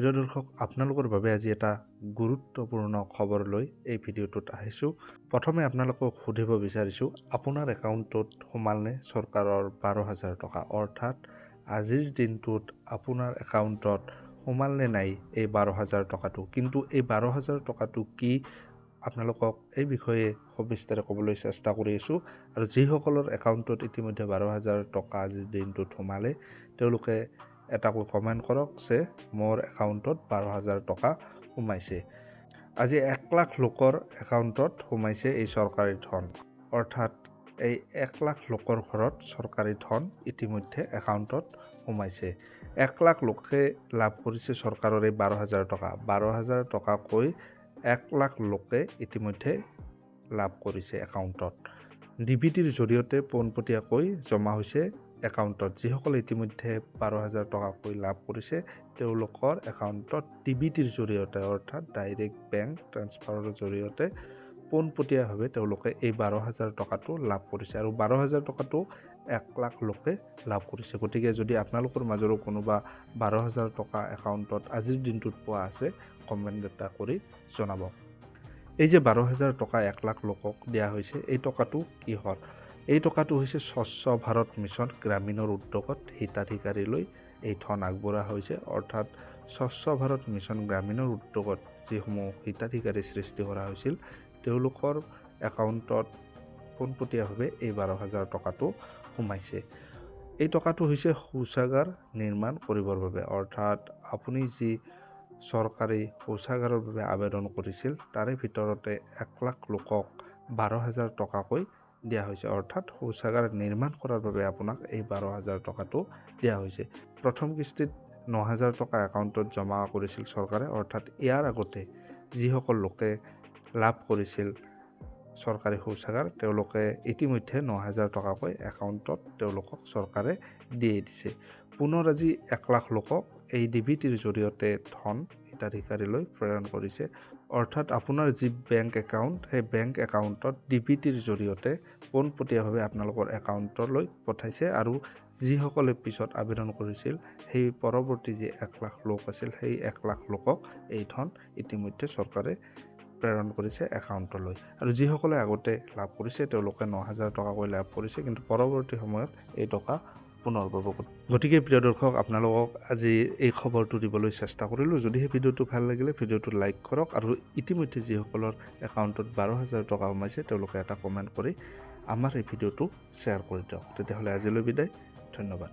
প্ৰিয় দৰ্শক, আপোনালোকৰ বাবে আজি এটা গুৰুত্বপূৰ্ণ খবৰ লৈ এই ভিডিঅ'টোত আহিছোঁ। প্ৰথমে আপোনালোকক সুধিব বিচাৰিছোঁ, আপোনাৰ একাউণ্টত সোমালনে চৰকাৰৰ 12,000 টকা? অৰ্থাৎ আজিৰ দিনটোত আপোনাৰ একাউণ্টত সোমালনে নাই এই 12,000 টকাটো? কিন্তু এই 12,000 টকাটো কি আপোনালোকক এই বিষয়ে সবিস্তাৰে ক'বলৈ চেষ্টা কৰি আছোঁ। আৰু যিসকলৰ একাউণ্টত ইতিমধ্যে 12,000 টকা আজিৰ দিনটোত সোমালে তেওঁলোকে এটাকৈ কমেণ্ট কৰক যে মোৰ একাউণ্টত 12,000 টকা সোমাইছে। আজি 1 লাখ লোকৰ একাউণ্টত সোমাইছে এই চৰকাৰী ধন। অৰ্থাৎ এই 1 লাখ লোকৰ ঘৰত চৰকাৰী ধন ইতিমধ্যে একাউণ্টত সোমাইছে। 1 লাখ লোকে লাভ কৰিছে চৰকাৰৰ এই 12,000 টকা। 12,000 টকাকৈ 1 লাখ লোকে ইতিমধ্যে লাভ কৰিছে একাউণ্টত। DBTৰ জৰিয়তে পোনপটীয়াকৈ জমা হৈছে একাউণ্টত। যিসকলে ইতিমধ্যে 12,000 টকাকৈ লাভ কৰিছে তেওঁলোকৰ একাউণ্টত DBTৰ জৰিয়তে অৰ্থাৎ ডাইৰেক্ট বেংক ট্ৰান্সফাৰৰ জৰিয়তে পোনপটীয়াভাৱে তেওঁলোকে এই 12,000 টকাটো লাভ কৰিছে। আৰু 12,000 টকাটো 1 লাখ লোকে লাভ কৰিছে। গতিকে যদি আপোনালোকৰ মাজৰো কোনোবা 12,000 টকা একাউণ্টত আজিৰ দিনটোত পোৱা আছে, কমেণ্ট এটা কৰি জনাব। এই যে 12,000 টকা 1 লাখ লোকক দিয়া হৈছে, এই টকাটো কিহৰ? এই টকাটো হৈছে স্বচ্ছ ভাৰত মিছন গ্ৰামীণৰ উদ্যোগত হিতাধিকাৰীলৈ এই ধন আগবঢ়োৱা হৈছে। অৰ্থাৎ স্বচ্ছ ভাৰত মিছন গ্ৰামীণৰ উদ্যোগত যিসমূহ হিতাধিকাৰী সৃষ্টি কৰা হৈছিল তেওঁলোকৰ একাউণ্টত পোনপটীয়াভাৱে এই 12,000 টকাটো সোমাইছে। এই টকাটো হৈছে শৌচাগাৰ নিৰ্মাণ কৰিবৰ বাবে। অৰ্থাৎ আপুনি যি চৰকাৰী শৌচাগাৰৰ বাবে আবেদন কৰিছিল তাৰে ভিতৰতে 1 লাখ লোকক 12,000 টকাকৈ দিয়া হৈছে। অৰ্থাৎ শৌচাগাৰ নিৰ্মাণ কৰাৰ বাবে আপোনাক এই 12,000 টকাটো দিয়া হৈছে। প্ৰথম কিস্তিত 9,000 টকা একাউণ্টত জমা কৰিছিল চৰকাৰে। অৰ্থাৎ ইয়াৰ আগতে যিসকল লোকে লাভ কৰিছিল চৰকাৰী শৌচাগাৰ তেওঁলোকে ইতিমধ্যে 9,000 টকাকৈ একাউণ্টত তেওঁলোকক চৰকাৰে দিয়ে দিছে। পুনৰ আজি 1 লাখ লোকক এই DBTৰ জৰিয়তে ধন হিতাধিকাৰীলৈ প্ৰেৰণ কৰিছে। অৰ্থাৎ আপোনাৰ যি বেংক একাউণ্ট সেই বেংক একাউণ্টত DBTৰ জৰিয়তে পোনপটীয়াভাৱে আপোনালোকৰ একাউণ্টলৈ পঠাইছে। আৰু যিসকলে পিছত আবেদন কৰিছিল সেই পৰৱৰ্তী যি 1 লাখ লোক আছিল সেই 1 লাখ লোকক এই ধন ইতিমধ্যে চৰকাৰে প্ৰেৰণ কৰিছে একাউণ্টলৈ। আৰু যিসকলে আগতে লাভ কৰিছে তেওঁলোকে 9,000 টকাকৈ লাভ কৰিছে, কিন্তু পৰৱৰ্তী সময়ত এই টকা পুনৰ পাব। গতিকে প্ৰিয় দৰ্শক, আপোনালোকক আজি এই খবৰটো দিবলৈ চেষ্টা কৰিলোঁ। যদিহে ভিডিঅ'টো ভাল লাগিলে ভিডিঅ'টো লাইক কৰক, আৰু ইতিমধ্যে যিসকলৰ একাউণ্টত 12,000 টকা সোমাইছে তেওঁলোকে এটা কমেণ্ট কৰি আমাৰ এই ভিডিঅ'টো শ্বেয়াৰ কৰি দিয়ক। তেতিয়াহ'লে আজিলৈ বিদায়, ধন্যবাদ।